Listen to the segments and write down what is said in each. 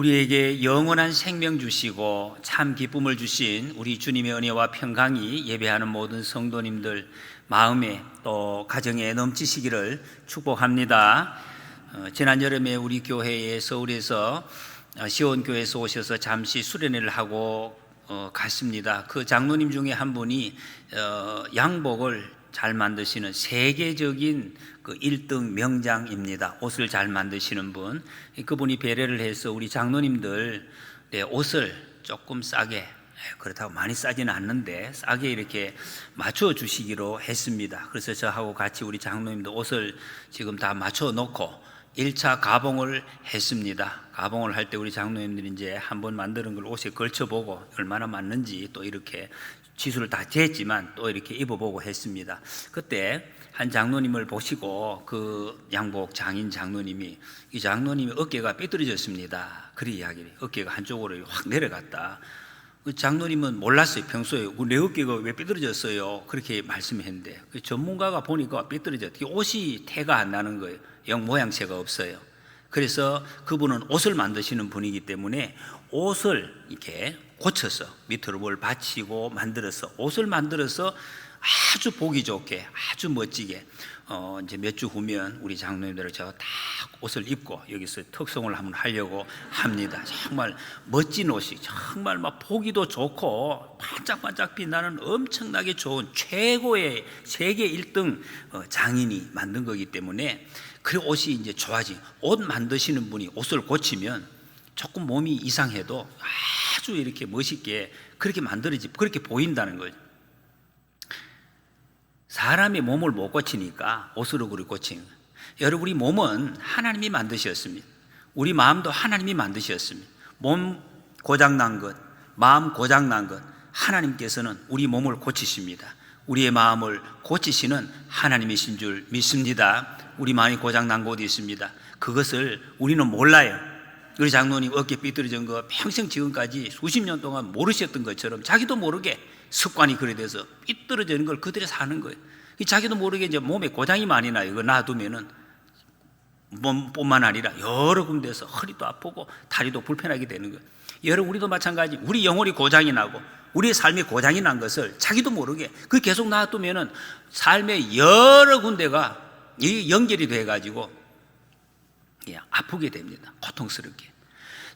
우리에게 영원한 생명 주시고 참 기쁨을 주신 우리 주님의 은혜와 평강이 예배하는 모든 성도님들 마음에 또 가정에 넘치시기를 축복합니다. 지난 여름에 우리 교회에 서울에서 시온교회에서 오셔서 잠시 수련회를 하고 갔습니다. 그 장로님 중에 한 분이 양복을 잘 만드시는 세계적인 그 1등 명장입니다. 옷을 잘 만드시는 분, 그분이 배려를 해서 우리 장로님들 옷을 조금 싸게, 그렇다고 많이 싸지는 않는데 싸게 이렇게 맞춰 주시기로 했습니다. 그래서 저하고 같이 우리 장로님들 옷을 지금 다 맞춰 놓고 1차 가봉을 했습니다. 가봉을 할 때 우리 장로님들이 이제 한번 만드는 걸 옷에 걸쳐보고 얼마나 맞는지 또 이렇게 지수를 다 쟀지만 또 이렇게 입어보고 했습니다. 그때 한 장로님을 보시고 그 양복 장인 장로님이, 이 장로님이 어깨가 삐뚤어졌습니다. 그리 이야기를, 어깨가 한쪽으로 확 내려갔다. 그 장로님은 몰랐어요. 평소에 내 어깨가 왜 삐뚤어졌어요? 그렇게 말씀했는데 그 전문가가 보니까 삐뚤어졌대. 옷이 태가 안 나는 거예요. 영 모양새가 없어요. 그래서 그분은 옷을 만드시는 분이기 때문에 옷을 이렇게 고쳐서 밑으로 뭘 받치고 만들어서 옷을 만들어서 아주 보기 좋게 아주 멋지게 이제 몇 주 후면 우리 장로님들을 제가 다 옷을 입고 여기서 특송을 한번 하려고 합니다. 정말 멋진 옷이 정말 막 보기도 좋고 반짝반짝 빛나는 엄청나게 좋은 최고의 세계 1등 장인이 만든 거기 때문에 그 옷이 이제 좋아지. 옷 만드시는 분이 옷을 고치면 조금 몸이 이상해도 아주 이렇게 멋있게 그렇게 만들어지, 그렇게 보인다는 거죠. 사람의 몸을 못 고치니까 옷으로 그렇게 고치는 거예요. 여러분, 우리 몸은 하나님이 만드셨습니다. 우리 마음도 하나님이 만드셨습니다. 몸 고장난 것, 마음 고장난 것, 하나님께서는 우리 몸을 고치십니다. 우리의 마음을 고치시는 하나님이신 줄 믿습니다. 우리 마음이 고장난 곳이 있습니다. 그것을 우리는 몰라요. 우리 장로님 어깨 삐뚤어진 거 평생 지금까지 수십 년 동안 모르셨던 것처럼 자기도 모르게 습관이 그래 돼서 삐뚤어지는 걸 그대로 사는 거예요. 자기도 모르게 이제 몸에 고장이 많이 나요. 이거 놔두면은 몸뿐만 아니라 여러 군데에서 허리도 아프고 다리도 불편하게 되는 거예요. 여러분, 우리도 마찬가지. 우리 영혼이 고장이 나고 우리의 삶에 고장이 난 것을 자기도 모르게 그 계속 놔두면은 삶의 여러 군데가 연결이 돼가지고 아프게 됩니다. 고통스럽게.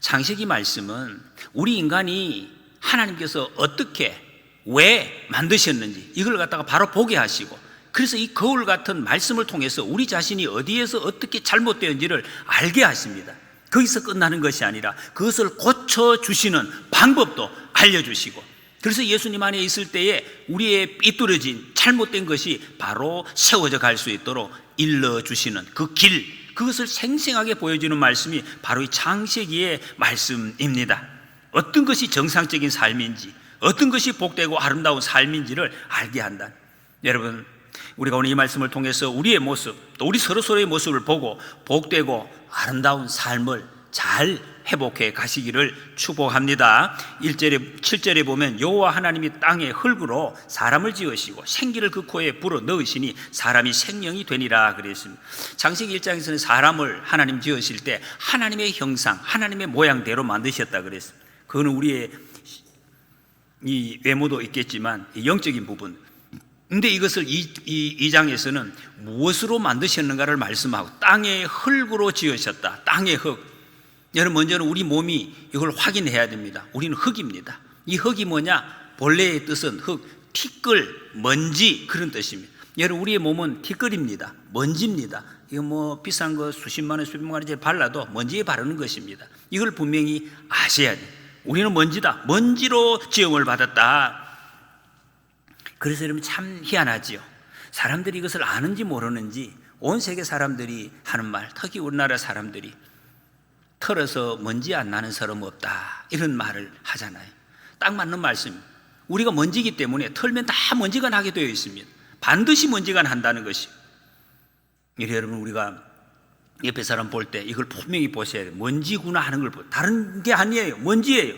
창세기 말씀은 우리 인간이 하나님께서 어떻게 왜 만드셨는지 이걸 갖다가 바로 보게 하시고, 그래서 이 거울 같은 말씀을 통해서 우리 자신이 어디에서 어떻게 잘못되었는지를 알게 하십니다. 거기서 끝나는 것이 아니라 그것을 고쳐주시는 방법도 알려주시고, 그래서 예수님 안에 있을 때에 우리의 삐뚤어진 잘못된 것이 바로 세워져 갈 수 있도록 일러주시는 그 길, 그것을 생생하게 보여주는 말씀이 바로 이 창세기의 말씀입니다. 어떤 것이 정상적인 삶인지, 어떤 것이 복되고 아름다운 삶인지를 알게 한다. 여러분, 우리가 오늘 이 말씀을 통해서 우리의 모습, 또 우리 서로서로의 모습을 보고 복되고 아름다운 삶을 잘 회복해 가시기를 축복합니다. 1절에 7절에 보면 여호와 하나님이 땅에 흙으로 사람을 지으시고 생기를 그 코에 불어 넣으시니 사람이 생명이 되니라 그랬습니다. 창세기 1장에서는 사람을 하나님 지으실 때 하나님의 형상, 하나님의 모양대로 만드셨다 그랬습니다. 그거는 우리의 이 외모도 있겠지만 영적인 부분. 근데 이것을 이 장에서는 무엇으로 만드셨는가를 말씀하고 땅의 흙으로 지으셨다. 땅의 흙. 여러분, 먼저는 우리 몸이 이걸 확인해야 됩니다. 우리는 흙입니다. 이 흙이 뭐냐? 본래의 뜻은 흙, 티끌, 먼지, 그런 뜻입니다. 여러분, 우리의 몸은 티끌입니다. 먼지입니다. 이거 뭐 비싼 거 수십만 원, 수백만 원짜리 발라도 먼지에 바르는 것입니다. 이걸 분명히 아셔야 돼요. 우리는 먼지다. 먼지로 지음을 받았다. 그래서 여러분, 참 희한하지요. 사람들이 이것을 아는지 모르는지 온 세계 사람들이 하는 말, 특히 우리나라 사람들이 털어서 먼지 안 나는 사람 없다, 이런 말을 하잖아요. 딱 맞는 말씀입니다. 우리가 먼지이기 때문에 털면 다 먼지가 나게 되어 있습니다. 반드시 먼지가 난다는 것이. 여러분, 우리가 옆에 사람 볼 때 이걸 분명히 보셔야 돼요. 먼지구나 하는 걸 보세요. 다른 게 아니에요. 먼지예요.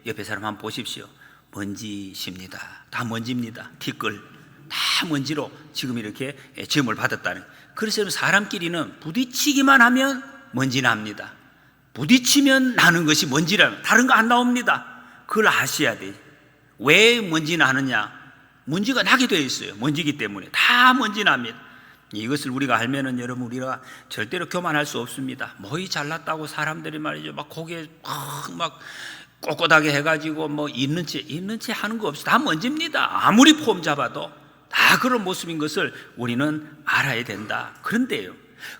옆에 사람 한번 보십시오. 먼지십니다. 다 먼지입니다. 티끌 다 먼지로 지금 이렇게 지음을 받았다는. 그래서 사람끼리는 부딪히기만 하면 먼지 납니다. 부딪히면 나는 것이 먼지라면 다른 거 안 나옵니다. 그걸 아셔야 돼요. 왜 먼지 나느냐? 먼지가 나게 되어 있어요. 먼지기 때문에 다 먼지 납니다. 이것을 우리가 알면은 여러분 우리가 절대로 교만할 수 없습니다. 뭐이 잘났다고 사람들이 말이죠 막 고개 막 꼿꼿하게 해가지고 뭐 있는 채 하는 거 없이 다 먼지입니다. 아무리 폼 잡아도 다 그런 모습인 것을 우리는 알아야 된다. 그런데요,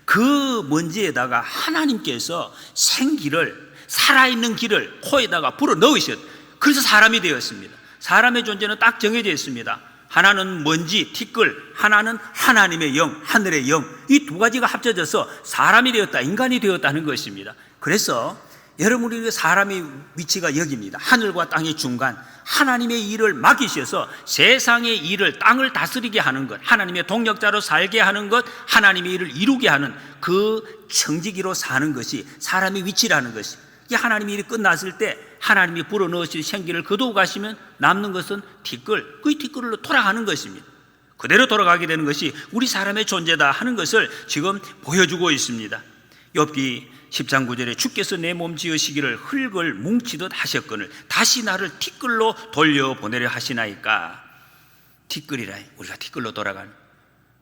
그 먼지에다가 하나님께서 생기를, 살아있는 길을 코에다가 불어 넣으셨. 그래서 사람이 되었습니다. 사람의 존재는 딱 정해져 있습니다. 하나는 먼지, 티끌, 하나는 하나님의 영, 하늘의 영. 이 두 가지가 합쳐져서 사람이 되었다, 인간이 되었다는 것입니다. 그래서 여러분이 사람의 위치가 여기입니다. 하늘과 땅의 중간, 하나님의 일을 맡기셔서 세상의 일을, 땅을 다스리게 하는 것, 하나님의 동역자로 살게 하는 것, 하나님의 일을 이루게 하는 그 청지기로 사는 것이 사람의 위치라는 것이. 이 하나님의 일이 끝났을 때 하나님이 불어넣으신 생기를 거두어 가시면 남는 것은 티끌, 그 티끌로 돌아가는 것입니다. 그대로 돌아가게 되는 것이 우리 사람의 존재다 하는 것을 지금 보여주고 있습니다. 욥기 10장 9절에 주께서 내 몸 지으시기를 흙을 뭉치듯 하셨거늘 다시 나를 티끌로 돌려보내려 하시나이까. 티끌이라, 우리가 티끌로 돌아가는,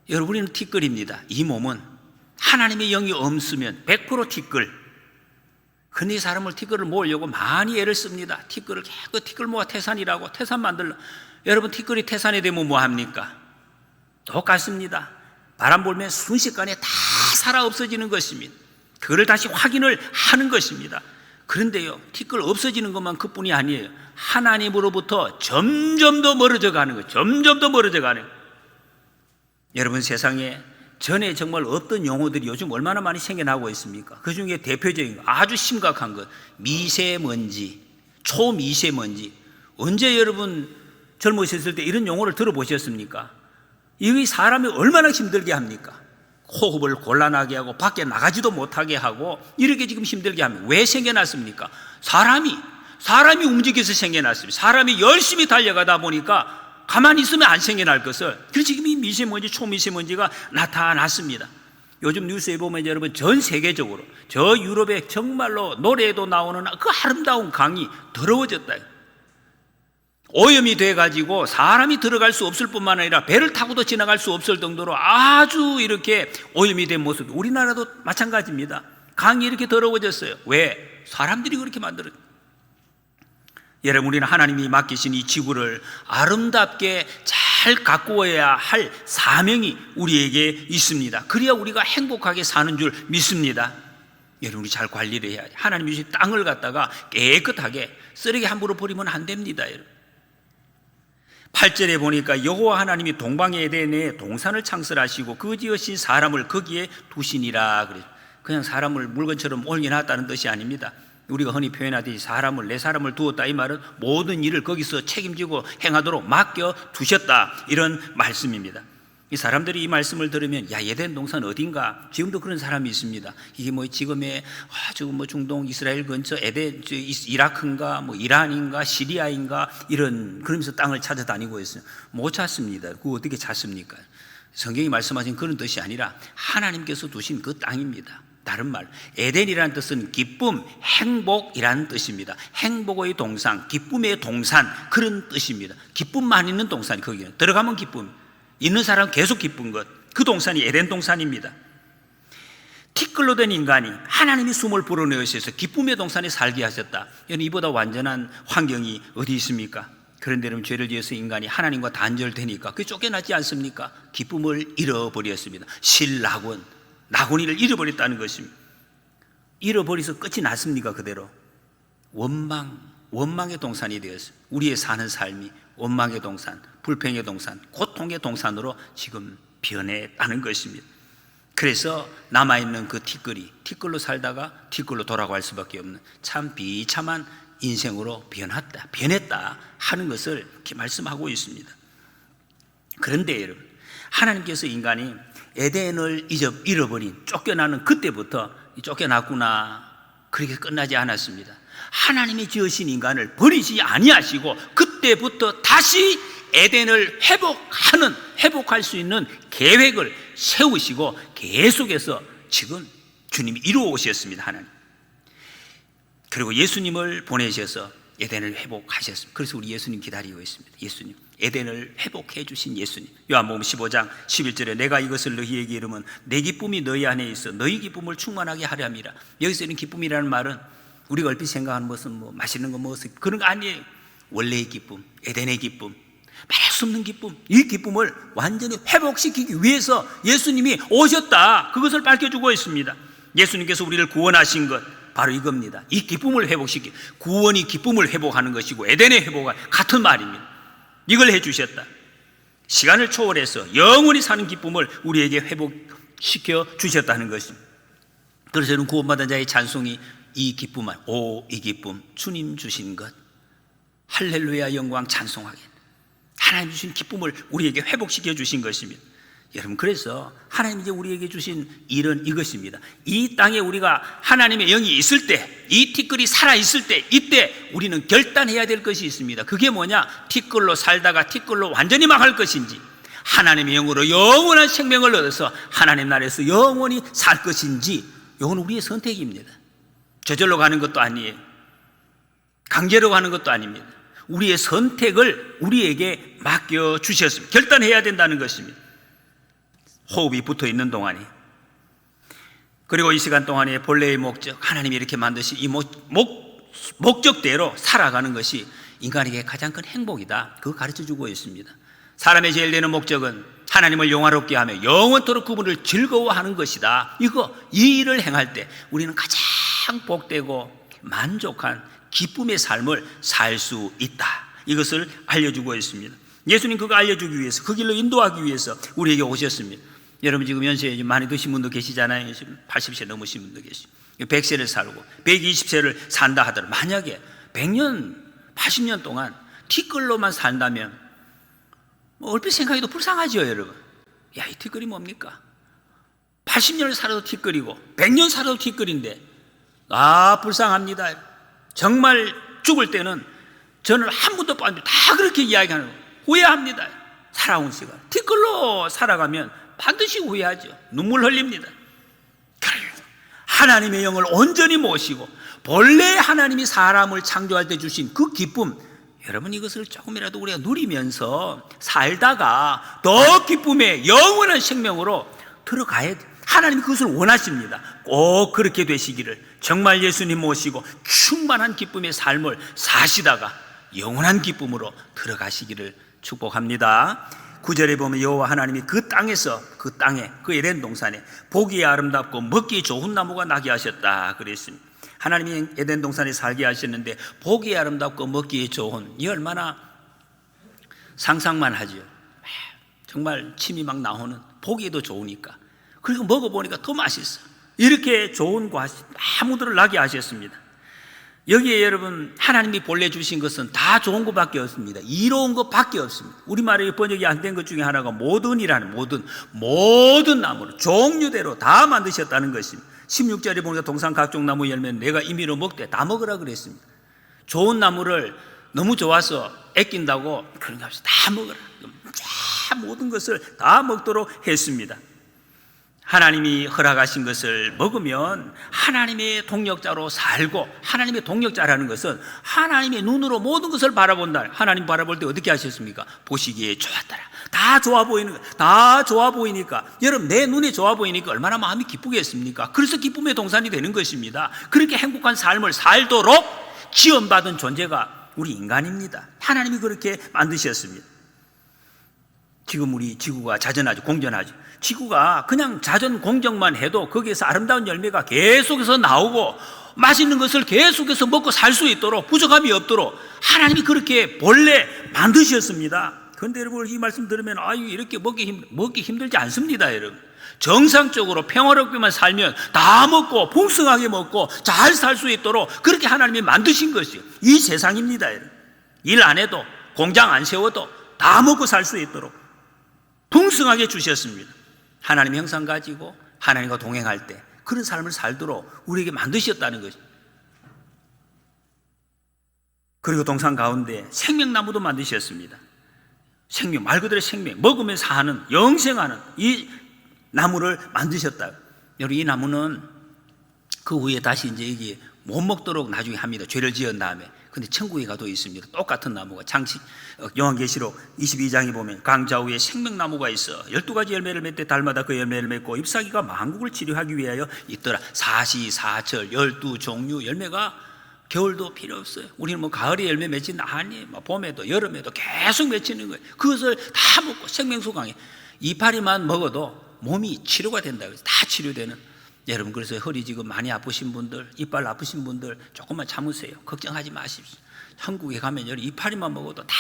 여러분 우리는 티끌입니다. 이 몸은 하나님의 영이 없으면 100% 티끌. 근데 이 사람을 티끌을 모으려고 많이 애를 씁니다. 티끌을 그 티끌 모아 태산이라고, 태산 만들려. 여러분 티끌이 태산이 되면 뭐합니까? 똑같습니다. 바람 불면 순식간에 다 살아 없어지는 것입니다. 그걸 다시 확인을 하는 것입니다. 그런데요, 티끌 없어지는 것만 그뿐이 아니에요. 하나님으로부터 점점 더 멀어져 가는 거예요. 점점 더 멀어져 가는 거예요. 여러분 세상에 전에 정말 없던 용어들이 요즘 얼마나 많이 생겨나고 있습니까? 그 중에 대표적인 거, 아주 심각한 것, 미세먼지, 초미세먼지. 언제 여러분 젊으셨을 때 이런 용어를 들어보셨습니까? 이게 사람이 얼마나 힘들게 합니까? 호흡을 곤란하게 하고 밖에 나가지도 못하게 하고 이렇게 지금 힘들게 합니다. 왜 생겨났습니까? 사람이 움직여서 생겨났습니다. 사람이 열심히 달려가다 보니까 가만히 있으면 안 생겨날 것을. 그래서 지금 이 미세먼지, 초미세먼지가 나타났습니다. 요즘 뉴스에 보면 여러분 전 세계적으로 저 유럽에 정말로 노래에도 나오는 그 아름다운 강이 더러워졌다. 오염이 돼가지고 사람이 들어갈 수 없을 뿐만 아니라 배를 타고도 지나갈 수 없을 정도로 아주 이렇게 오염이 된 모습. 우리나라도 마찬가지입니다. 강이 이렇게 더러워졌어요. 왜? 사람들이 그렇게 만들었어요. 여러분 우리는 하나님이 맡기신 이 지구를 아름답게 잘 가꾸어야 할 사명이 우리에게 있습니다. 그래야 우리가 행복하게 사는 줄 믿습니다. 여러분 우리 잘 관리를 해야 돼요. 하나님이 주신 땅을 갖다가 깨끗하게 쓰레기 함부로 버리면 안 됩니다. 여러분 8절에 보니까 여호와 하나님이 동방의 에덴에 동산을 창설하시고 그 지으신 사람을 거기에 두시니라. 그래요. 그냥 사람을 물건처럼 올려놨다는 뜻이 아닙니다. 우리가 흔히 표현하듯이 내 사람을 두었다, 이 말은 모든 일을 거기서 책임지고 행하도록 맡겨 두셨다, 이런 말씀입니다. 이 사람들이 이 말씀을 들으면 야, 에덴 동산 어딘가? 지금도 그런 사람이 있습니다. 이게 뭐 지금의 중동 이스라엘 근처 에덴, 이라크인가 뭐 이란인가 시리아인가 이런, 그러면서 땅을 찾아다니고 있어요. 못 찾습니다. 그거 어떻게 찾습니까? 성경이 말씀하신 그런 뜻이 아니라 하나님께서 두신 그 땅입니다. 다른 말, 에덴이라는 뜻은 기쁨, 행복이라는 뜻입니다. 행복의 동산, 기쁨의 동산, 그런 뜻입니다. 기쁨만 있는 동산이 거기는 들어가면 기쁨, 있는 사람은 계속 기쁜 것, 그 동산이 에덴 동산입니다. 티끌로 된 인간이 하나님이 숨을 불어넣으셔서 기쁨의 동산에 살게 하셨다. 이보다 완전한 환경이 어디 있습니까? 그런데 여러분 죄를 지어서 인간이 하나님과 단절되니까 그게 쫓겨나지 않습니까? 기쁨을 잃어버렸습니다. 나곤이를 잃어버렸다는 것입니다. 잃어버려서 끝이 났습니까? 그대로 원망의 동산이 되었어요. 우리의 사는 삶이 원망의 동산, 불평의 동산, 고통의 동산으로 지금 변했다는 것입니다. 그래서 남아있는 그 티끌로 살다가 티끌로 돌아갈 수밖에 없는 참 비참한 인생으로 변했다 하는 것을 이렇게 말씀하고 있습니다. 그런데 여러분, 하나님께서 인간이 에덴을 잃어버린, 쫓겨나는 그때부터 쫓겨났구나, 그렇게 끝나지 않았습니다. 하나님이 지으신 인간을 버리지 아니하시고 그때부터 다시 에덴을 회복할 수 있는 계획을 세우시고 계속해서 지금 주님이 이루어 오셨습니다. 하나님 그리고 예수님을 보내셔서 에덴을 회복하셨습니다. 그래서 우리 예수님 기다리고 있습니다. 예수님, 에덴을 회복해 주신 예수님. 요한복음 15장 11절에 내가 이것을 너희에게 이르면 내 기쁨이 너희 안에 있어 너희 기쁨을 충만하게 하려 함이라. 여기서 있는 기쁨이라는 말은 우리가 얼핏 생각하는 것은 뭐 맛있는 거 먹어서 그런 거 아니에요. 원래의 기쁨, 에덴의 기쁨, 말할 수 없는 기쁨, 이 기쁨을 완전히 회복시키기 위해서 예수님이 오셨다. 그것을 밝혀주고 있습니다. 예수님께서 우리를 구원하신 것 바로 이겁니다. 이 기쁨을 회복시키, 구원이 기쁨을 회복하는 것이고 에덴의 회복과 같은 말입니다. 이걸 해주셨다. 시간을 초월해서 영원히 사는 기쁨을 우리에게 회복시켜 주셨다는 것입니다. 그래서 저는 구원받은 자의 찬송이 이 기쁨을, 오 이 기쁨 주님 주신 것, 할렐루야 영광 찬송하게, 하나님 주신 기쁨을 우리에게 회복시켜 주신 것입니다. 여러분, 그래서 하나님이 이제 우리에게 주신 일은 이것입니다. 이 땅에 우리가 하나님의 영이 있을 때, 이 티끌이 살아있을 때, 이때 우리는 결단해야 될 것이 있습니다. 그게 뭐냐? 티끌로 살다가 티끌로 완전히 망할 것인지, 하나님의 영으로 영원한 생명을 얻어서 하나님 나라에서 영원히 살 것인지, 이건 우리의 선택입니다. 저절로 가는 것도 아니에요. 강제로 가는 것도 아닙니다. 우리의 선택을 우리에게 맡겨주셨습니다. 결단해야 된다는 것입니다. 호흡이 붙어 있는 동안에, 그리고 이 시간 동안에 본래의 목적, 하나님이 이렇게 만드신 이 목적대로 살아가는 것이 인간에게 가장 큰 행복이다. 그거 가르쳐 주고 있습니다. 사람의 제일 되는 목적은 하나님을 영화롭게 하며 영원토록 그분을 즐거워하는 것이다. 이 일을 행할 때 우리는 가장 복되고 만족한 기쁨의 삶을 살 수 있다. 이것을 알려주고 있습니다. 예수님 그거 알려주기 위해서, 그 길로 인도하기 위해서 우리에게 오셨습니다. 여러분, 지금 연세에 많이 드신 분도 계시잖아요. 80세 넘으신 분도 계시고 100세를 살고 120세를 산다 하더라도, 만약에 100년 80년 동안 티끌로만 산다면 얼핏 생각해도 불쌍하죠. 여러분, 야, 이 티끌이 뭡니까? 80년을 살아도 티끌이고 100년 살아도 티끌인데, 불쌍합니다. 정말 죽을 때는 저는 한 번도 빠짐없이 다 그렇게 이야기하는 거예요. 후회합니다. 살아온 시간, 티끌로 살아가면 반드시 후회하죠. 눈물 흘립니다. 하나님의 영을 온전히 모시고 본래 하나님이 사람을 창조할 때 주신 그 기쁨, 여러분, 이것을 조금이라도 우리가 누리면서 살다가 더 기쁨의 영원한 생명으로 들어가야 돼요. 하나님이 그것을 원하십니다. 꼭 그렇게 되시기를, 정말 예수님 모시고 충만한 기쁨의 삶을 사시다가 영원한 기쁨으로 들어가시기를 축복합니다. 9절에 보면 여호와 하나님이 그 땅에 그 에덴 동산에 보기에 아름답고 먹기 좋은 나무가 나게 하셨다 그랬습니다. 하나님이 에덴 동산에 살게 하셨는데 보기에 아름답고 먹기에 좋은, 이 얼마나 상상만 하죠. 정말 침이 막 나오는, 보기에도 좋으니까, 그리고 먹어보니까 더 맛있어. 이렇게 좋은 나무들을 나게 하셨습니다. 여기에 여러분, 하나님이 본래 주신 것은 다 좋은 것밖에 없습니다. 이로운 것밖에 없습니다. 우리말에 번역이 안 된 것 중에 하나가 모든이라는, 모든 나무를 종류대로 다 만드셨다는 것입니다. 16절에 보니까 동산 각종 나무 열매는 내가 임의로 먹되 다 먹으라 그랬습니다. 좋은 나무를 너무 좋아서 애낀다고 그런 게 없이 다 먹으라, 다 모든 것을 다 먹도록 했습니다. 하나님이 허락하신 것을 먹으면 하나님의 동력자로 살고, 하나님의 동력자라는 것은 하나님의 눈으로 모든 것을 바라본다. 하나님 바라볼 때 어떻게 하셨습니까? 보시기에 좋았더라. 다 좋아 보이는 거, 다 좋아 보이니까, 여러분, 내 눈에 좋아 보이니까 얼마나 마음이 기쁘겠습니까? 그래서 기쁨의 동산이 되는 것입니다. 그렇게 행복한 삶을 살도록 지원받은 존재가 우리 인간입니다. 하나님이 그렇게 만드셨습니다. 지금 우리 지구가 자전하죠, 공전하죠. 지구가 그냥 자전 공정만 해도 거기에서 아름다운 열매가 계속해서 나오고 맛있는 것을 계속해서 먹고 살 수 있도록, 부족함이 없도록 하나님이 그렇게 본래 만드셨습니다. 그런데 여러분, 이 말씀 들으면 이렇게 먹기 힘들지 않습니다. 여러분, 정상적으로 평화롭게만 살면 다 먹고 풍성하게 먹고 잘 살 수 있도록 그렇게 하나님이 만드신 것이요, 이 세상입니다. 여러분, 일 안 해도, 공장 안 세워도 다 먹고 살 수 있도록 풍성하게 주셨습니다. 하나님 형상 가지고 하나님과 동행할 때 그런 삶을 살도록 우리에게 만드셨다는 것입니다. 그리고 동산 가운데 생명나무도 만드셨습니다. 생명, 말 그대로 생명, 먹으면서 사는, 영생하는 이 나무를 만드셨다. 여러분, 이 나무는 그 후에 다시 이제 여기 못 먹도록 나중에 합니다. 죄를 지은 다음에. 근데 천국에 가도 있습니다. 똑같은 나무가. 요한계시록 22장에 보면 강좌 위에 생명나무가 있어 12가지 열매를 맺되 달마다 그 열매를 맺고 잎사귀가 만국을 치료하기 위하여 있더라. 사시사철 12종류 열매가 겨울도 필요 없어요. 우리는 뭐 가을에 열매 맺힌다 아니에요. 뭐 봄에도 여름에도 계속 맺히는 거예요. 그것을 다 먹고 생명수 강에 이파리만 먹어도 몸이 치료가 된다. 다 치료되는. 여러분, 그래서 허리 지금 많이 아프신 분들, 이빨 아프신 분들 조금만 참으세요. 걱정하지 마십시오. 한국에 가면 여러분 이파리만 먹어도 다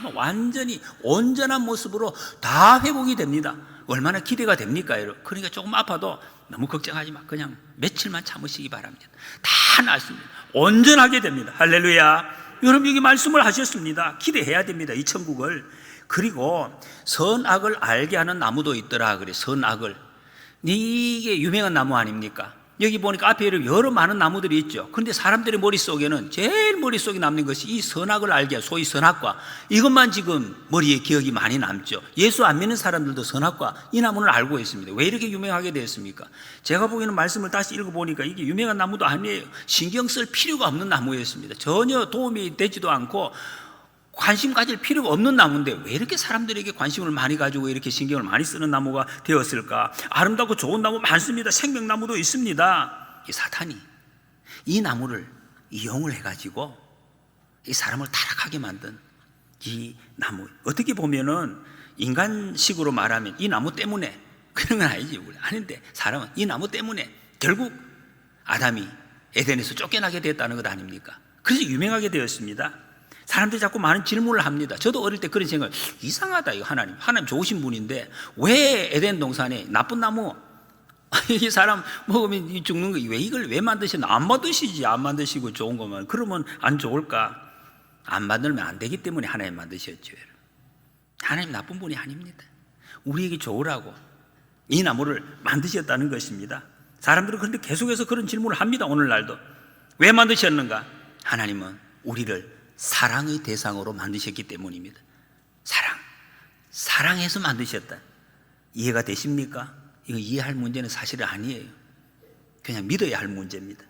뭐 완전히 온전한 모습으로 다 회복이 됩니다. 얼마나 기대가 됩니까, 여러분? 그러니까 조금 아파도 너무 걱정하지 마. 그냥 며칠만 참으시기 바랍니다. 다 낫습니다. 온전하게 됩니다. 할렐루야. 여러분, 여기 말씀을 하셨습니다. 기대해야 됩니다, 이 천국을. 그리고 선악을 알게 하는 나무도 있더라. 그래, 선악을. 이게 유명한 나무 아닙니까? 여기 보니까 앞에 여러 많은 나무들이 있죠. 그런데 사람들의 머릿속에는 제일 머릿속에 남는 것이 이 선악을 알게, 소위 선악과, 이것만 지금 머리에 기억이 많이 남죠. 예수 안 믿는 사람들도 선악과 이 나무를 알고 있습니다. 왜 이렇게 유명하게 되었습니까? 제가 보기에는 말씀을 다시 읽어보니까 이게 유명한 나무도 아니에요. 신경 쓸 필요가 없는 나무였습니다. 전혀 도움이 되지도 않고 관심 가질 필요가 없는 나무인데 왜 이렇게 사람들에게 관심을 많이 가지고 이렇게 신경을 많이 쓰는 나무가 되었을까? 아름답고 좋은 나무 많습니다. 생명나무도 있습니다. 이 사탄이 이 나무를 이용을 해가지고 이 사람을 타락하게 만든 이 나무, 어떻게 보면은 인간식으로 말하면 이 나무 때문에, 그런 건 아니지. 아닌데 사람은 이 나무 때문에 결국 아담이 에덴에서 쫓겨나게 됐다는 것 아닙니까? 그래서 유명하게 되었습니다. 사람들이 자꾸 많은 질문을 합니다. 저도 어릴 때 그런 생각을, 이상하다, 이거 하나님 좋으신 분인데 왜 에덴 동산에 나쁜 나무, 이 사람 먹으면 죽는 거, 왜 이걸 왜 만드셨나? 안 만드시지. 안 만드시고 좋은 거면. 그러면 안 좋을까? 안 만들면 안 되기 때문에 하나님 만드셨죠. 하나님 나쁜 분이 아닙니다. 우리에게 좋으라고 이 나무를 만드셨다는 것입니다. 사람들은 그런데 계속해서 그런 질문을 합니다. 오늘날도. 왜 만드셨는가? 하나님은 우리를 사랑의 대상으로 만드셨기 때문입니다. 사랑해서 만드셨다. 이해가 되십니까? 이거 이해할 문제는 사실은 아니에요. 그냥 믿어야 할 문제입니다.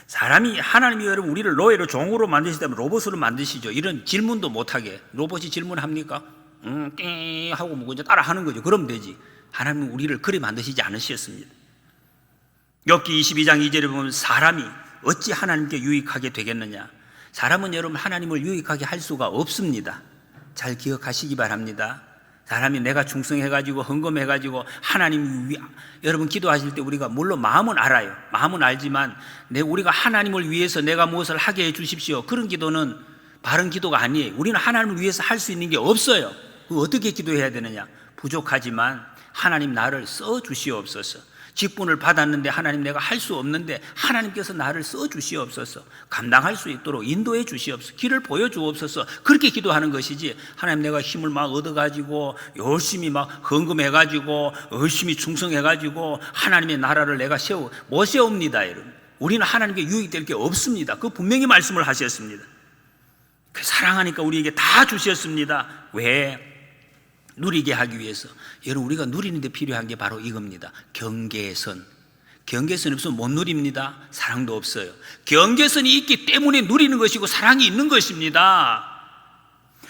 사람이, 하나님이 여러분 우리를 노예로 종으로 만드시다면 로봇으로 만드시죠. 이런 질문도 못하게. 로봇이 질문합니까? 띵 하고 뭐 이제 따라 하는 거죠. 그러면 되지. 하나님은 우리를 그리 만드시지 않으셨습니다. 욥기 22장 2절에 보면 사람이 어찌 하나님께 유익하게 되겠느냐? 사람은 여러분 하나님을 유익하게 할 수가 없습니다. 잘 기억하시기 바랍니다. 사람이 내가 충성해가지고 헌금해가지고 여러분 기도하실 때 우리가 물론 마음은 알아요. 마음은 알지만 우리가 하나님을 위해서 내가 무엇을 하게 해 주십시오, 그런 기도는 바른 기도가 아니에요. 우리는 하나님을 위해서 할 수 있는 게 없어요. 어떻게 기도해야 되느냐? 부족하지만 하나님 나를 써주시옵소서. 직분을 받았는데 하나님 내가 할 수 없는데 하나님께서 나를 써주시옵소서. 감당할 수 있도록 인도해 주시옵소서. 길을 보여주옵소서. 그렇게 기도하는 것이지, 하나님 내가 힘을 막 얻어가지고 열심히 막 헌금해가지고 열심히 충성해가지고 하나님의 나라를 내가 못 세웁니다. 여러분, 우리는 하나님께 유익될 게 없습니다. 그 분명히 말씀을 하셨습니다. 사랑하니까 우리에게 다 주셨습니다. 왜? 누리게 하기 위해서. 여러분, 우리가 누리는 데 필요한 게 바로 이겁니다. 경계선. 경계선이 없으면 못 누립니다. 사랑도 없어요. 경계선이 있기 때문에 누리는 것이고 사랑이 있는 것입니다.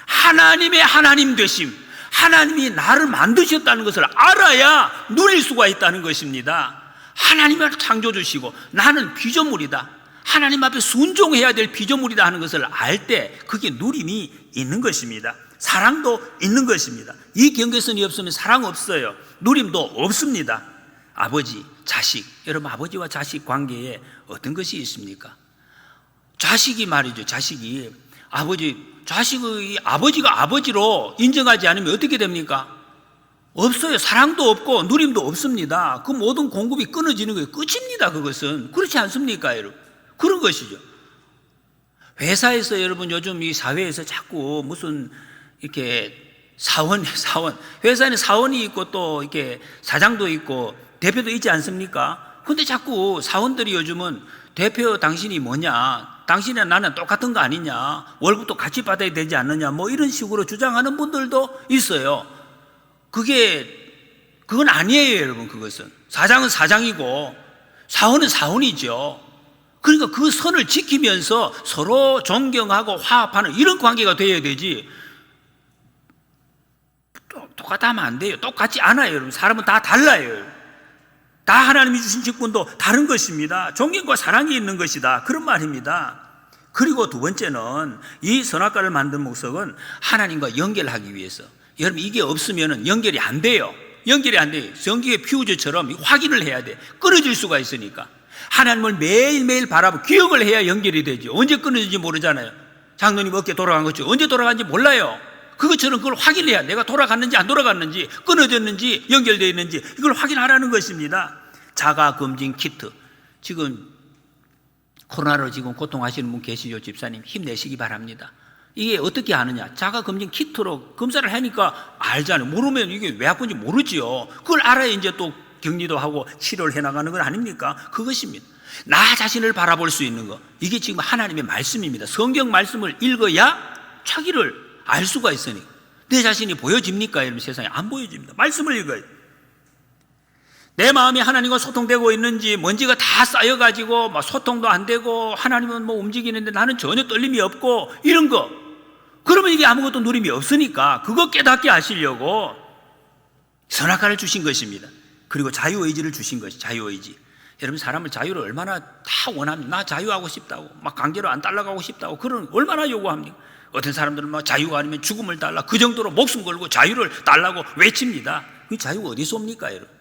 하나님의 하나님 되심, 하나님이 나를 만드셨다는 것을 알아야 누릴 수가 있다는 것입니다. 하나님을 창조주시고 나는 피조물이다, 하나님 앞에 순종해야 될 피조물이다 하는 것을 알 때 그게 누림이 있는 것입니다. 사랑도 있는 것입니다. 이 경계선이 없으면 사랑 없어요. 누림도 없습니다. 아버지, 자식, 여러분 아버지와 자식 관계에 어떤 것이 있습니까? 자식이 말이죠. 자식이 자식의 아버지가 아버지로 인정하지 않으면 어떻게 됩니까? 없어요. 사랑도 없고 누림도 없습니다. 그 모든 공급이 끊어지는 거예요. 끝입니다. 그것은. 그렇지 않습니까, 여러분? 그런 것이죠. 회사에서 여러분 요즘 이 사회에서 자꾸 무슨 이렇게 사원, 회사에는 사원이 있고 또 이렇게 사장도 있고 대표도 있지 않습니까? 근데 자꾸 사원들이 요즘은 대표 당신이 뭐냐, 당신이나 나는 똑같은 거 아니냐, 월급도 같이 받아야 되지 않느냐, 뭐 이런 식으로 주장하는 분들도 있어요. 그건 아니에요, 여러분. 그것은 사장은 사장이고 사원은 사원이죠. 그러니까 그 선을 지키면서 서로 존경하고 화합하는 이런 관계가 되어야 되지, 똑같아 하면 안 돼요. 똑같지 않아요, 여러분. 사람은 다 달라요. 다 하나님이 주신 직분도 다른 것입니다. 존경과 사랑이 있는 것이다, 그런 말입니다. 그리고 두 번째는 이 선악과를 만든 목적은 하나님과 연결하기 위해서. 여러분, 이게 없으면 연결이 안 돼요. 연결이 안 돼요. 성경의 퓨즈처럼 확인을 해야 돼. 끊어질 수가 있으니까. 하나님을 매일매일 바라보고 기억을 해야 연결이 되죠. 언제 끊어질지 모르잖아요. 장로님 어깨 돌아간 거죠. 언제 돌아간지 몰라요. 그것처럼 그걸 확인해야, 내가 돌아갔는지 안 돌아갔는지, 끊어졌는지 연결되어 있는지 이걸 확인하라는 것입니다. 자가검진 키트. 지금 코로나로 지금 고통하시는 분 계시죠? 집사님, 힘내시기 바랍니다. 이게 어떻게 아느냐? 자가검진 키트로 검사를 하니까 알잖아요. 모르면 이게 왜 아픈지 모르지요. 그걸 알아야 이제 또 격리도 하고 치료를 해나가는 건 아닙니까? 그것입니다. 나 자신을 바라볼 수 있는 거, 이게 지금 하나님의 말씀입니다. 성경 말씀을 읽어야 자기를 알 수가 있으니. 내 자신이 보여집니까? 이러면 세상에 안 보여집니다. 말씀을 읽어야 돼. 내 마음이 하나님과 소통되고 있는지, 먼지가 다 쌓여가지고 막 소통도 안 되고 하나님은 뭐 움직이는데 나는 전혀 떨림이 없고 이런 거, 그러면 이게 아무것도 누림이 없으니까 그거 깨닫게 하시려고 선악과를 주신 것입니다. 그리고 자유의지를 주신 것이 자유의지. 여러분, 사람을 자유를 얼마나 다 원합니다. 나 자유하고 싶다고, 막 강제로 안 달라가고 싶다고, 그런 얼마나 요구합니까? 어떤 사람들은 막 자유가 아니면 죽음을 달라, 그 정도로 목숨 걸고 자유를 달라고 외칩니다. 그 자유가 어디서 옵니까, 여러분?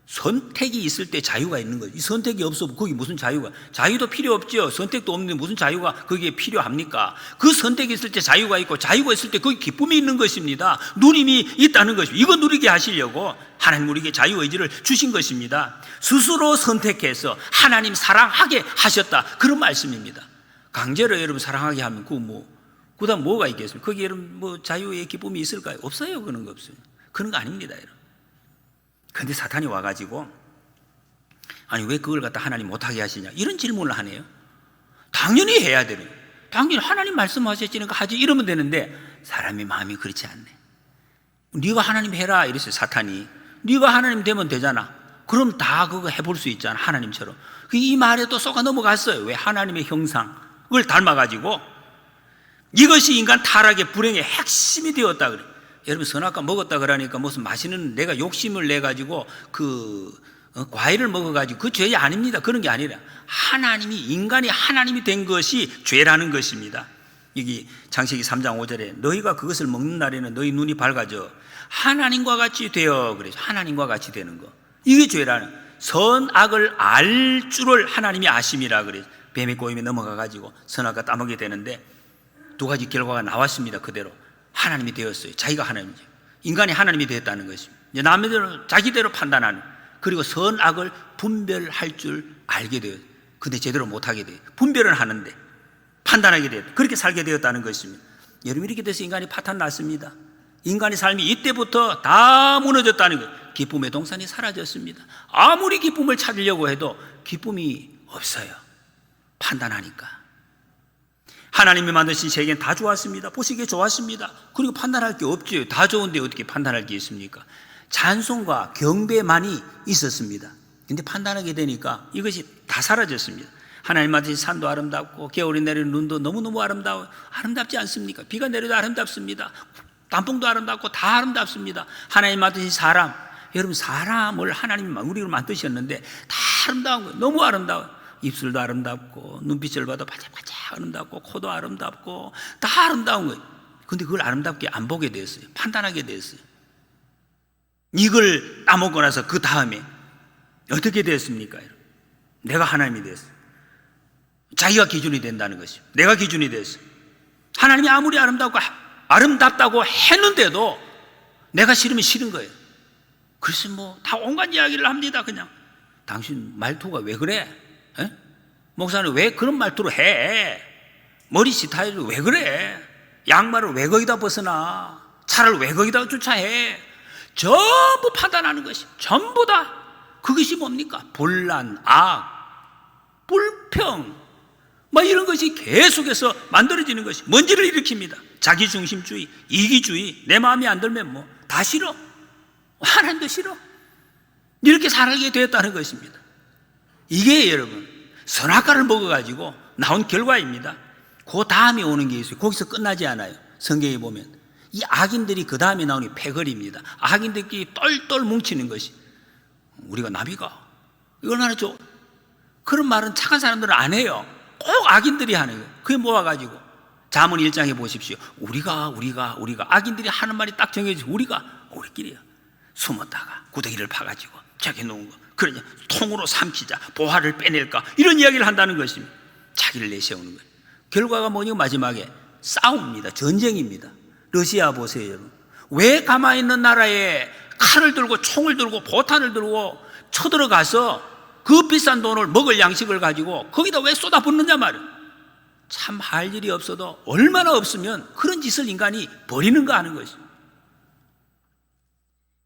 선택이 있을 때 자유가 있는 거죠. 이 선택이 없으면 거기 무슨 자유가, 자유도 필요 없죠. 선택도 없는데 무슨 자유가 거기에 필요합니까? 그 선택이 있을 때 자유가 있고, 자유가 있을 때 거기 기쁨이 있는 것입니다. 누림이 있다는 것입니다. 이거 누리게 하시려고 하나님 우리에게 자유의지를 주신 것입니다. 스스로 선택해서 하나님 사랑하게 하셨다, 그런 말씀입니다. 강제로 여러분 사랑하게 하면 그 다음 뭐가 있겠습니까? 거기 여러분 뭐 자유의 기쁨이 있을까요? 없어요. 그런 거 없어요. 그런 거 아닙니다, 여러분. 근데 사탄이 와가지고, 아니 왜 그걸 갖다 하나님 못하게 하시냐, 이런 질문을 하네요. 당연히 해야 되는, 당연히 하나님 말씀하셨으니까 하지, 이러면 되는데 사람의 마음이 그렇지 않네. 네가 하나님 해라 이랬어요, 사탄이. 네가 하나님 되면 되잖아. 그럼 다 그거 해볼 수 있잖아, 하나님처럼. 이 말에 또 쏘가 넘어갔어요. 왜? 하나님의 형상을 닮아가지고 이것이 인간 타락의 불행의 핵심이 되었다 그래. 여러분, 선악과 먹었다 그러니까 무슨 맛있는, 내가 욕심을 내가지고 과일을 먹어가지고 그 죄가 아닙니다. 그런 게 아니라 하나님이, 인간이 하나님이 된 것이 죄라는 것입니다. 여기 창세기 3장 5절에 너희가 그것을 먹는 날에는 너희 눈이 밝아져 하나님과 같이 되어, 그래서 하나님과 같이 되는 거, 이게 죄라는, 선악을 알 줄을 하나님이 아심이라 그래서 뱀의 꼬임에 넘어가가지고 선악과 따먹게 되는데 두 가지 결과가 나왔습니다. 그대로 하나님이 되었어요. 자기가 하나님이죠. 인간이 하나님이 되었다는 것입니다. 이제 남들은 자기대로 판단하는, 그리고 선악을 분별할 줄 알게 돼요. 근데 제대로 못하게 돼요. 분별은 하는데 판단하게 돼요. 그렇게 살게 되었다는 것입니다. 여러분, 이렇게 돼서 인간이 파탄 났습니다. 인간의 삶이 이때부터 다 무너졌다는 것. 기쁨의 동산이 사라졌습니다. 아무리 기쁨을 찾으려고 해도 기쁨이 없어요. 판단하니까. 하나님이 만드신 세계는 다 좋았습니다. 보시기에 좋았습니다. 그리고 판단할 게 없죠. 다 좋은데 어떻게 판단할 게 있습니까? 찬송과 경배만이 있었습니다. 근데 판단하게 되니까 이것이 다 사라졌습니다. 하나님 만드신 산도 아름답고, 겨울에 내리는 눈도 너무너무 아름답지 않습니까? 비가 내려도 아름답습니다. 단풍도 아름답고 다 아름답습니다. 하나님 만드신 사람, 여러분, 사람을 하나님이 우리를 만드셨는데 다 아름다운 거예요. 너무 아름다워요. 입술도 아름답고, 눈빛을 봐도 반짝반짝 아름답고, 코도 아름답고, 다 아름다운 거예요. 근데 그걸 아름답게 안 보게 됐어요. 판단하게 됐어요. 이걸 따먹고 나서 그 다음에 어떻게 됐습니까? 내가 하나님이 됐어요. 자기가 기준이 된다는 것이죠. 내가 기준이 됐어요. 하나님이 아무리 아름답다고 했는데도 내가 싫으면 싫은 거예요. 그래서 뭐 다 온갖 이야기를 합니다. 그냥 당신 말투가 왜 그래? 에? 목사는 왜 그런 말투로 해? 머리 스타일을 왜 그래? 양말을 왜 거기다 벗어나? 차를 왜 거기다 주차해? 전부 판단하는 것이, 전부 다 그것이 뭡니까? 본란, 악, 불평, 뭐 이런 것이 계속해서 만들어지는 것이 먼지를 일으킵니다. 자기중심주의, 이기주의, 내 마음에 안 들면 뭐 다 싫어, 하나님도 싫어, 이렇게 살게 되었다는 것입니다. 이게 여러분, 선악과를 먹어가지고 나온 결과입니다. 그 다음에 오는 게 있어요. 거기서 끝나지 않아요. 성경에 보면 이 악인들이 그 다음에 나오는 게 패거리입니다. 악인들끼리 똘똘 뭉치는 것이, 우리가 나비가 얼마나 좋아. 그런 말은 착한 사람들은 안 해요. 꼭 악인들이 하는 거예요. 그게 모아가지고 잠언 1장에 보십시오. 우리가 악인들이 하는 말이 딱 정해지고 우리끼리요. 숨었다가 구더기를 파가지고 자기 놓은 거, 그러냐 통으로 삼키자, 보화를 빼낼까, 이런 이야기를 한다는 것입니다. 자기를 내세우는 거예요. 결과가 뭐냐고 마지막에 싸움입니다. 전쟁입니다. 러시아 보세요, 여러분. 왜 가만히 있는 나라에 칼을 들고 총을 들고 포탄을 들고 쳐들어가서 그 비싼 돈을 먹을 양식을 가지고 거기다 왜 쏟아붓느냐 말이에요. 참 할 일이 없어도 얼마나 없으면 그런 짓을 인간이 버리는가 하는 것이죠.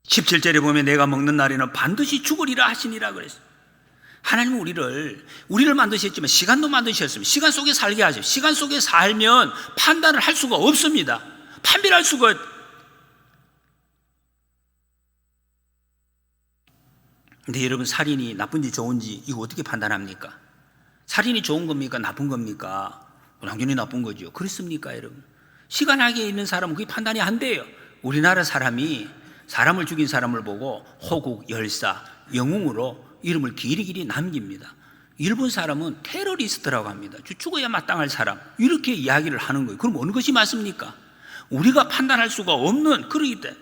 17절에 보면 내가 먹는 날에는 반드시 죽으리라 하시니라 그랬어요. 하나님은 우리를 만드셨지만 시간도 만드셨습니다. 시간 속에 살게 하죠. 시간 속에 살면 판단을 할 수가 없습니다. 판별할 수가. 근데 여러분, 살인이 나쁜지 좋은지 이거 어떻게 판단합니까? 살인이 좋은 겁니까? 나쁜 겁니까? 당연히 나쁜 거죠. 그렇습니까, 여러분? 시간하게 있는 사람은 그게 판단이 안 돼요. 우리나라 사람이 사람을 죽인 사람을 보고 호국, 열사, 영웅으로 이름을 길이길이 남깁니다. 일본 사람은 테러리스트라고 합니다. 죽어야 마땅할 사람, 이렇게 이야기를 하는 거예요. 그럼 어느 것이 맞습니까? 우리가 판단할 수가 없는, 그러기 때문에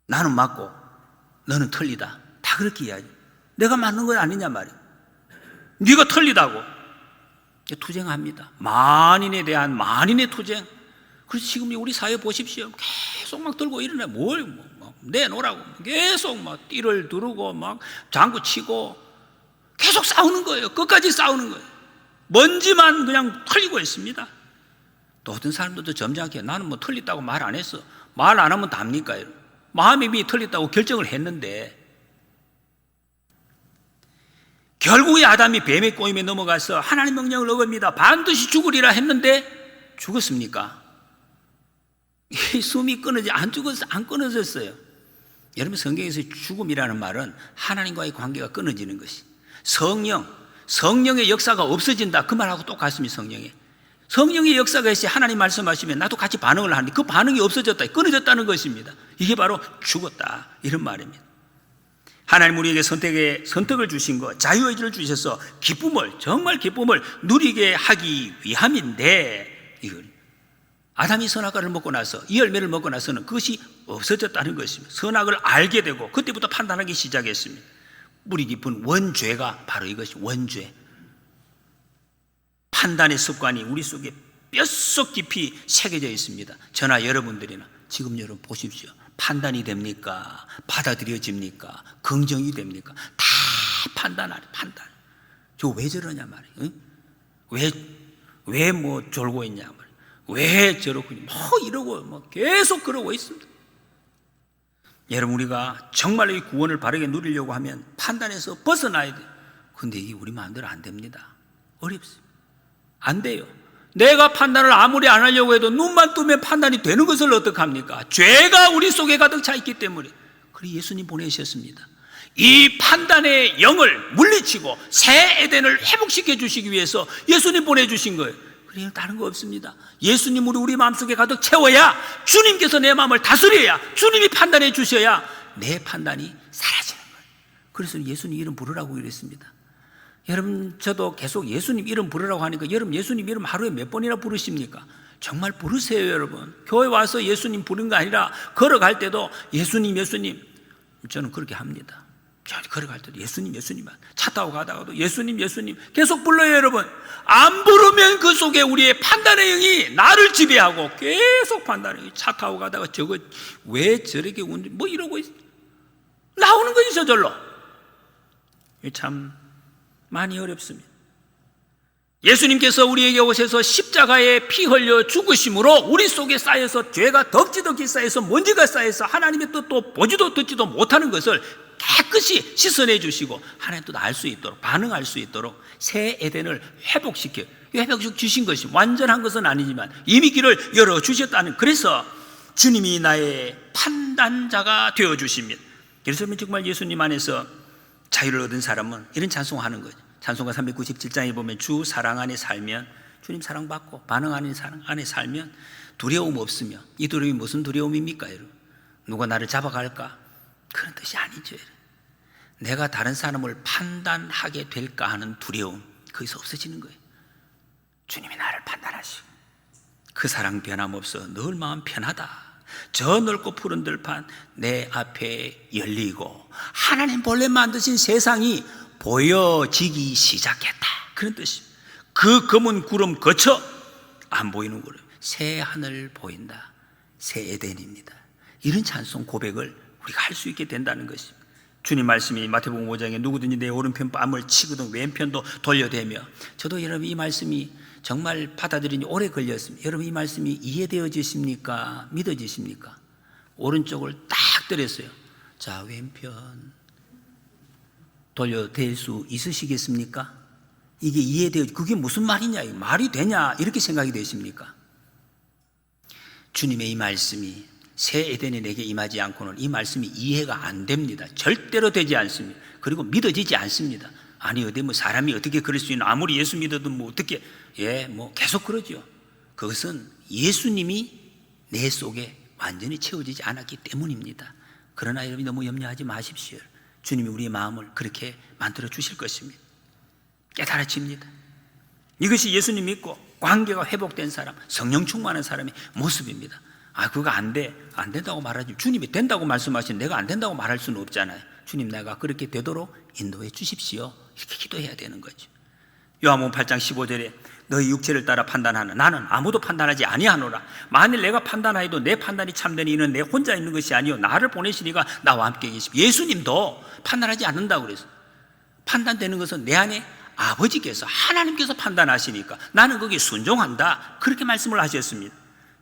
나는 맞고 너는 틀리다, 다 그렇게 이야기해요. 내가 맞는 거 아니냐 말이에요. 네가 틀리다고 투쟁합니다. 만인에 대한 만인의 투쟁. 그래서 지금 우리 사회 보십시오. 계속 막 들고 일어나 뭘 내놓으라고 계속 막 띠를 두르고 막 장구 치고 계속 싸우는 거예요. 끝까지 싸우는 거예요. 먼지만 그냥 털리고 있습니다. 또 어떤 사람들도 점잖게 나는 뭐 틀렸다고 말 안 했어. 말 안 하면 답니까? 마음이 이미 틀렸다고 결정을 했는데, 결국에 아담이 뱀의 꼬임에 넘어가서 하나님 명령을 어깁니다. 반드시 죽으리라 했는데 죽었습니까? 숨이 안 끊어졌어요. 여러분, 성경에서 죽음이라는 말은 하나님과의 관계가 끊어지는 것이, 성령의 역사가 없어진다, 그 말하고 똑같습니다. 성령의 역사가 있어야 하나님 말씀하시면 나도 같이 반응을 하는데 그 반응이 없어졌다, 끊어졌다는 것입니다. 이게 바로 죽었다, 이런 말입니다. 하나님 우리에게 선택을 주신 것, 자유의지를 주셔서 정말 기쁨을 누리게 하기 위함인데, 이걸 아담이 선악과를 먹고 나서, 이 열매를 먹고 나서는 그것이 없어졌다는 것입니다. 선악을 알게 되고 그때부터 판단하기 시작했습니다. 뿌리 깊은 원죄가 바로 이것이 원죄. 판단의 습관이 우리 속에 뼛속 깊이 새겨져 있습니다. 저나 여러분들이나 지금 여러분 보십시오. 판단이 됩니까? 받아들여집니까? 긍정이 됩니까? 다 판단. 저 왜 저러냐 말이에요. 응? 왜 뭐 졸고 있냐 말이에요. 왜 저러고 뭐 이러고 뭐 계속 그러고 있습니다. 여러분, 우리가 정말로 이 구원을 바르게 누리려고 하면 판단에서 벗어나야 돼요. 근데 이게 우리 마음대로 안 됩니다. 어렵습니다. 안 돼요. 내가 판단을 아무리 안 하려고 해도 눈만 뜨면 판단이 되는 것을 어떡합니까? 죄가 우리 속에 가득 차 있기 때문에. 그래서 예수님 보내셨습니다. 이 판단의 영을 물리치고 새 에덴을 회복시켜 주시기 위해서 예수님 보내주신 거예요. 그래요, 다른 거 없습니다. 예수님을 우리 마음속에 가득 채워야, 주님께서 내 마음을 다스려야, 주님이 판단해 주셔야 내 판단이 사라지는 거예요. 그래서 예수님 이름 부르라고 그랬습니다. 여러분, 저도 계속 예수님 이름 부르라고 하니까, 여러분 예수님 이름 하루에 몇 번이나 부르십니까? 정말 부르세요. 여러분, 교회 와서 예수님 부르는 거 아니라 걸어갈 때도 예수님. 저는 그렇게 합니다. 걸어갈 때도 예수님만, 차 타고 가다가도 예수님 계속 불러요. 여러분, 안 부르면 그 속에 우리의 판단의 영이 나를 지배하고 계속 판단해요. 차 타고 가다가 저거 왜 저렇게 뭐 이러고 있어, 나오는 거지 저절로. 참 많이 어렵습니다. 예수님께서 우리에게 오셔서 십자가에 피 흘려 죽으심으로 우리 속에 쌓여서 죄가 덕지덕지 쌓여서 먼지가 쌓여서 하나님의 뜻도 보지도 듣지도 못하는 것을 깨끗이 씻어내 주시고 하나님 뜻 알 수 있도록, 반응할 수 있도록 새 에덴을 회복시켜 주신 것이, 완전한 것은 아니지만 이미 길을 열어주셨다는, 그래서 주님이 나의 판단자가 되어주십니다. 그래서 정말 예수님 안에서 자유를 얻은 사람은 이런 찬송을 하는 거죠. 찬송가 397장에 보면 주 사랑 안에 살면, 주님 사랑받고 반응하는 사랑 안에 살면 두려움 없으며, 이 두려움이 무슨 두려움입니까? 여러분? 누가 나를 잡아갈까? 그런 뜻이 아니죠. 여러분. 내가 다른 사람을 판단하게 될까 하는 두려움, 거기서 없어지는 거예요. 주님이 나를 판단하시고 그 사랑 변함없어 늘 마음 편하다. 저 넓고 푸른 들판 내 앞에 열리고 하나님 본래 만드신 세상이 보여지기 시작했다. 그런 뜻입니다. 그 검은 구름 거쳐 안 보이는 구름, 새 하늘 보인다. 새 에덴입니다. 이런 찬송 고백을 우리가 할 수 있게 된다는 것입니다. 주님 말씀이 마태복음 5장에 누구든지 내 오른편 뺨을 치거든 왼편도 돌려대며, 저도 여러분 이 말씀이 정말 받아들이니 오래 걸렸습니다. 여러분 이 말씀이 이해되어지십니까? 믿어지십니까? 오른쪽을 딱 때렸어요. 자, 왼편 돌려댈 수 있으시겠습니까? 이게 이해되어, 그게 무슨 말이냐, 말이 되냐, 이렇게 생각이 되십니까? 주님의 이 말씀이 새 에덴이 내게 임하지 않고는 이 말씀이 이해가 안 됩니다. 절대로 되지 않습니다. 그리고 믿어지지 않습니다. 아니, 어디 뭐 사람이 어떻게 그럴 수 있나, 아무리 예수 믿어도 뭐 어떻게, 뭐 계속 그러죠. 그것은 예수님이 내 속에 완전히 채워지지 않았기 때문입니다. 그러나 여러분 너무 염려하지 마십시오. 주님이 우리의 마음을 그렇게 만들어 주실 것입니다. 깨달아집니다. 이것이 예수님 믿고 관계가 회복된 사람, 성령 충만한 사람의 모습입니다. 아, 그거 안 돼, 안 된다고 말하지, 주님이 된다고 말씀하신 내가 안 된다고 말할 수는 없잖아요. 주님, 내가 그렇게 되도록 인도해 주십시오. 이렇게 기도해야 되는 거죠. 요한복음 8장 15절에 너희 육체를 따라 판단하는 나는 아무도 판단하지 아니하노라. 만일 내가 판단하여도 내 판단이 참되니 이는 내 혼자 있는 것이 아니요 나를 보내시니가 나와 함께 계십니다. 예수님도 판단하지 않는다고 그랬어요. 판단되는 것은 내 안에 아버지께서, 하나님께서 판단하시니까 나는 거기에 순종한다. 그렇게 말씀을 하셨습니다.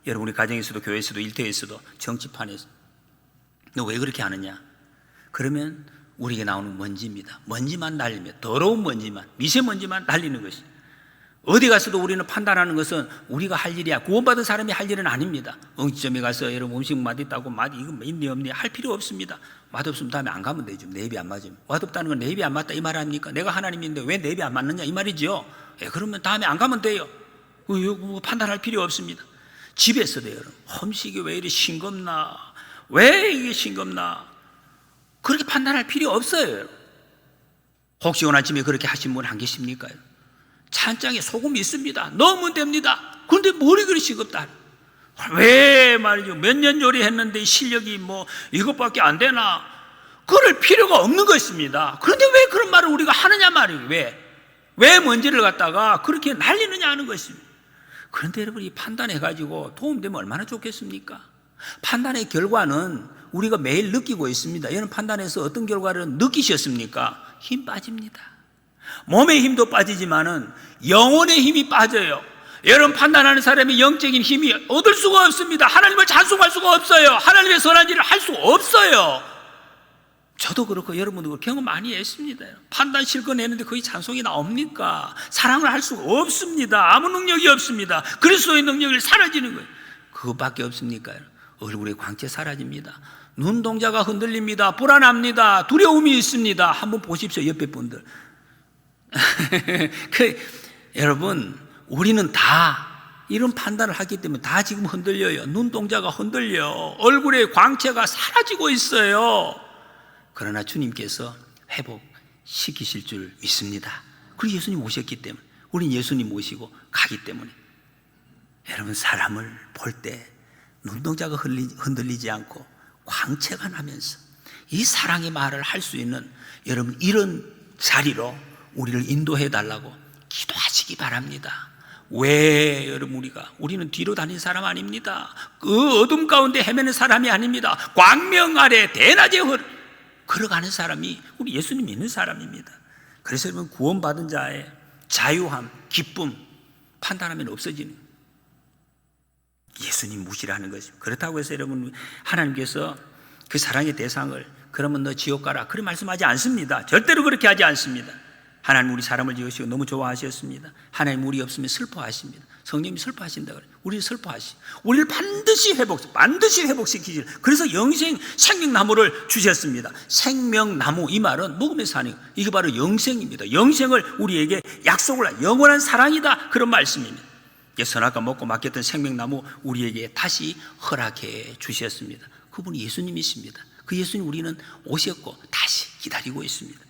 여러분, 우리 가정에서도 교회에서도 일터에서도 정치판에서 너 왜 그렇게 하느냐? 그러면 우리에게 나오는 먼지입니다. 먼지만 날리며, 더러운 먼지만, 미세먼지만 날리는 것이. 어디 가서도 우리는 판단하는 것은 우리가 할 일이야. 구원받은 사람이 할 일은 아닙니다. 음식점에 가서 여러분 음식 맛있다고 이거 있니 없니 할 필요 없습니다. 맛없으면 다음에 안 가면 되죠. 내 입이 안 맞으면. 맛없다는 건 내 입이 안 맞다 이 말 아닙니까? 내가 하나님인데 왜 내 입이 안 맞느냐 이 말이죠. 그러면 다음에 안 가면 돼요. 판단할 필요 없습니다. 집에서도 여러분, 음식이 왜 이리 싱겁나, 왜 이게 싱겁나, 그렇게 판단할 필요 없어요. 혹시 오늘 아침에 그렇게 하신 분 안 계십니까? 찬장에 소금이 있습니다. 넣으면 됩니다. 그런데 머리 그리 싱겁다. 왜 말이죠? 몇 년 요리했는데 실력이 뭐 이것밖에 안 되나? 그럴 필요가 없는 것입니다. 그런데 왜 그런 말을 우리가 하느냐 말이에요. 왜 먼지를 갖다가 그렇게 날리느냐 하는 것입니다. 그런데 여러분, 이 판단해가지고 도움되면 얼마나 좋겠습니까? 판단의 결과는 우리가 매일 느끼고 있습니다. 여러분, 판단해서 어떤 결과를 느끼셨습니까? 힘 빠집니다. 몸의 힘도 빠지지만은 영혼의 힘이 빠져요. 여러분, 판단하는 사람의 영적인 힘이 얻을 수가 없습니다. 하나님을 찬송할 수가 없어요. 하나님의 선한 일을 할 수가 없어요. 저도 그렇고 여러분도 그렇고 경험 많이 했습니다. 판단 실컷 내는데 거기 찬송이 나옵니까? 사랑을 할 수가 없습니다. 아무 능력이 없습니다. 그리스도의 능력이 사라지는 거예요. 그것밖에 없습니까? 얼굴의 광채 사라집니다. 눈동자가 흔들립니다. 불안합니다. 두려움이 있습니다. 한번 보십시오, 옆에 분들. 여러분, 우리는 다 이런 판단을 하기 때문에 다 지금 흔들려요. 눈동자가 흔들려. 얼굴의 광채가 사라지고 있어요. 그러나 주님께서 회복시키실 줄 믿습니다. 그리고 예수님 오셨기 때문에, 우린 예수님 모시고 가기 때문에. 여러분, 사람을 볼 때 눈동자가 흔들리지 않고 광채가 나면서 이 사랑의 말을 할 수 있는 여러분, 이런 자리로 우리를 인도해 달라고 기도하시기 바랍니다. 왜 여러분, 우리는 뒤로 다니는 사람 아닙니다. 그 어둠 가운데 헤매는 사람이 아닙니다. 광명 아래 대낮에 걸어가는 사람이 우리 예수님 믿는 사람입니다. 그래서 여러분, 구원받은 자의 자유함, 기쁨, 판단하면 없어지는 예수님 무시라는 것입니다. 그렇다고 해서 여러분, 하나님께서 그 사랑의 대상을 그러면 너 지옥 가라 그렇게 말씀하지 않습니다. 절대로 그렇게 하지 않습니다. 하나님 우리 사람을 지으시고 너무 좋아하셨습니다. 하나님 우리 없으면 슬퍼하십니다. 성령님이 슬퍼하신다 그래요. 우리를 슬퍼하시고 우리를 반드시 회복시키시고, 그래서 영생 생명나무를 주셨습니다. 생명나무, 이 말은 먹으면서 사는 거, 이게 바로 영생입니다. 영생을 우리에게 약속을 한 영원한 사랑이다, 그런 말씀입니다. 선악과 먹고 맡겼던 생명나무 우리에게 다시 허락해 주셨습니다. 그분이 예수님이십니다. 그 예수님 우리는 오셨고 다시 기다리고 있습니다.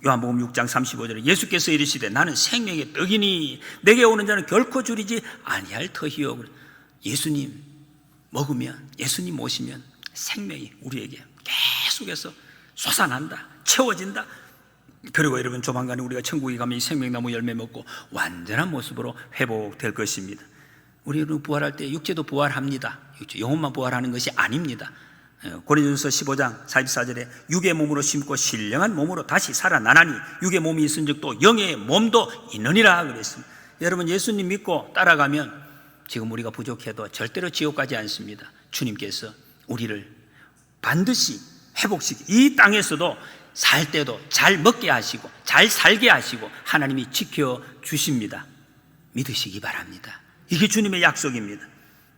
요한복음 6장 35절에 예수께서 이르시되 나는 생명의 떡이니 내게 오는 자는 결코 줄이지 아니할 터이요. 예수님 먹으면, 예수님 오시면 생명이 우리에게 계속해서 솟아난다, 채워진다. 그리고 여러분 조만간에 우리가 천국에 가면 이 생명나무 열매 먹고 완전한 모습으로 회복될 것입니다. 우리는 부활할 때 육체도 부활합니다. 영혼만 부활하는 것이 아닙니다. 고린도전서 15장 44절에 육의 몸으로 심고 신령한 몸으로 다시 살아나나니 육의 몸이 있은즉 또 영의 몸도 있느니라 그랬습니다. 여러분 예수님 믿고 따라가면 지금 우리가 부족해도 절대로 지옥 가지 않습니다. 주님께서 우리를 반드시 회복시키, 이 땅에서도 살 때도 잘 먹게 하시고 잘 살게 하시고 하나님이 지켜주십니다. 믿으시기 바랍니다. 이게 주님의 약속입니다.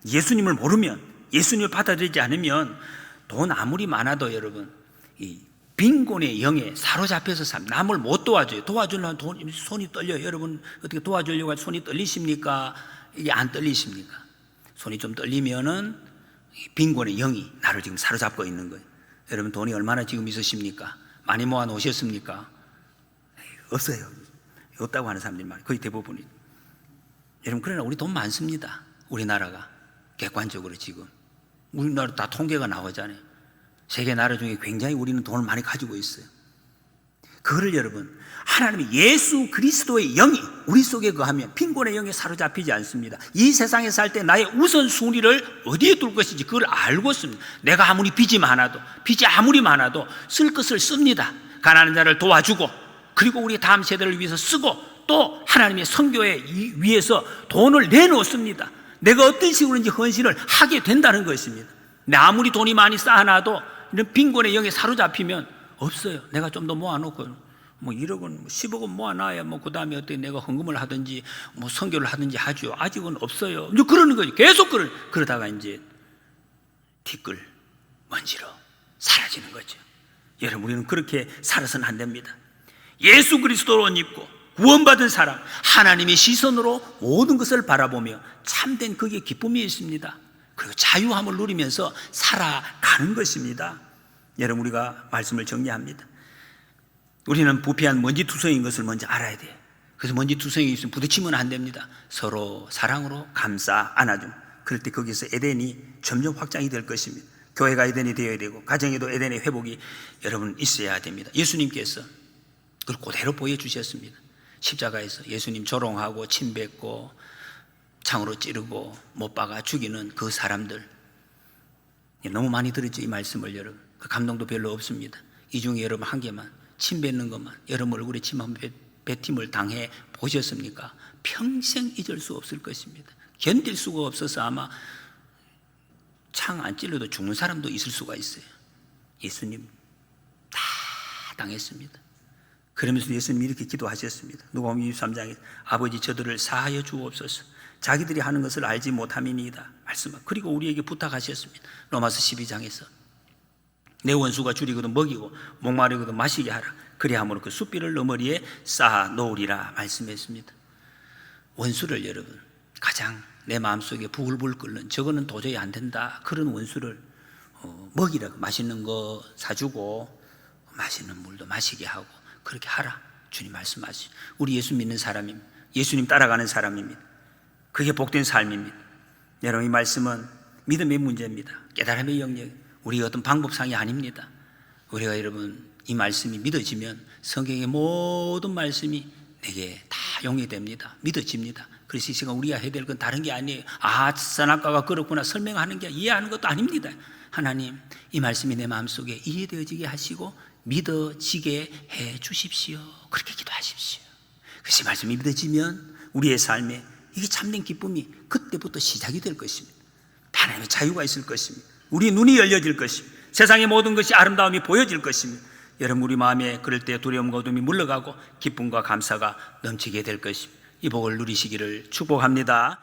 예수님을 모르면, 예수님을 받아들이지 않으면 돈 아무리 많아도 여러분 이 빈곤의 영에 사로잡혀서 삽니다. 남을 못 도와줘요. 도와주려면 손이 떨려요. 여러분 어떻게 도와주려고 해서 손이 떨리십니까? 이게 안 떨리십니까? 손이 좀 떨리면은 빈곤의 영이 나를 지금 사로잡고 있는 거예요. 여러분 돈이 얼마나 지금 있으십니까? 많이 모아 놓으셨습니까? 없어요. 없다고 하는 사람들이 많아요. 거의 대부분이. 여러분 그러나 우리 돈 많습니다. 우리나라가 객관적으로 지금 우리나라 다 통계가 나오잖아요. 세계 나라 중에 굉장히 우리는 돈을 많이 가지고 있어요. 그거를 여러분 하나님의 예수 그리스도의 영이 우리 속에 거하면 빈곤의 영에 사로잡히지 않습니다. 이 세상에 살 때 나의 우선순위를 어디에 둘 것인지 그걸 알고 있습니다. 내가 아무리 빚이 아무리 많아도 쓸 것을 씁니다. 가난한 자를 도와주고, 그리고 우리 다음 세대를 위해서 쓰고, 또 하나님의 선교에 위해서 돈을 내놓습니다. 내가 어떤 식으로인지 헌신을 하게 된다는 것입니다. 내 아무리 돈이 많이 쌓아놔도 이런 빈곤의 영에 사로잡히면 없어요. 내가 좀 더 모아놓고 뭐 1억은 10억은 모아놔야 그 다음에 어떻게 내가 헌금을 하든지 선교를 하든지 하죠. 아직은 없어요. 이제 그러는 거죠. 계속 그러다가 이제 티끌 먼지로 사라지는 거죠. 여러분 우리는 그렇게 살아서는 안 됩니다. 예수 그리스도로 옷 입고 구원받은 사람, 하나님의 시선으로 모든 것을 바라보며 참된 그게 기쁨이 있습니다. 그리고 자유함을 누리면서 살아가는 것입니다. 여러분 우리가 말씀을 정리합니다. 우리는 부패한 먼지투성인 것을 먼저 알아야 돼요. 그래서 먼지투성이 있으면 부딪히면 안 됩니다. 서로 사랑으로 감싸 안아줌. 그럴 때 거기서 에덴이 점점 확장이 될 것입니다. 교회가 에덴이 되어야 되고 가정에도 에덴의 회복이 여러분 있어야 됩니다. 예수님께서 그걸 그대로 보여주셨습니다. 십자가에서 예수님 조롱하고 침뱉고 창으로 찌르고 못 박아 죽이는 그 사람들, 너무 많이 들었죠. 이 말씀을 여러분. 그 감동도 별로 없습니다. 이 중에 여러분 한 개만, 침 뱉는 것만, 여러분 얼굴에 침 한 뱉임을 당해 보셨습니까? 평생 잊을 수 없을 것입니다. 견딜 수가 없어서 아마 창 안 찔러도 죽는 사람도 있을 수가 있어요. 예수님 다 당했습니다. 그러면서 예수님이 이렇게 기도하셨습니다. 누가복음 23장에 아버지 저들을 사하여 주옵소서. 자기들이 하는 것을 알지 못함이니이다 말씀하고, 그리고 우리에게 부탁하셨습니다. 로마서 12장에서 내 원수가 줄이거든 먹이고 목마르거든 마시게 하라. 그리함으로 그 숯비를 너머리에 쌓아 놓으리라 말씀했습니다. 원수를 여러분 가장 내 마음속에 부글부글 끓는, 저거는 도저히 안 된다, 그런 원수를 먹이라고, 맛있는 거 사주고 맛있는 물도 마시게 하고 그렇게 하라. 주님 말씀하시죠. 우리 예수 믿는 사람입니다. 예수님 따라가는 사람입니다. 그게 복된 삶입니다. 여러분 이 말씀은 믿음의 문제입니다. 깨달음의 영역, 우리가 어떤 방법상이 아닙니다. 우리가 여러분 이 말씀이 믿어지면 성경의 모든 말씀이 내게 다 용이됩니다. 믿어집니다. 그래서 이 시간 우리가 해야 될 건 다른 게 아니에요. 선악과가 그렇구나 설명하는 게, 이해하는 것도 아닙니다. 하나님 이 말씀이 내 마음속에 이해되어지게 하시고 믿어지게 해 주십시오. 그렇게 기도하십시오. 그래서 이 말씀이 믿어지면 우리의 삶에 이게 참된 기쁨이 그때부터 시작이 될 것입니다. 하나님의 자유가 있을 것입니다. 우리 눈이 열려질 것입니다. 세상의 모든 것이 아름다움이 보여질 것입니다. 여러분 우리 마음에 그럴 때 두려움과 어둠이 물러가고 기쁨과 감사가 넘치게 될 것입니다. 이 복을 누리시기를 축복합니다.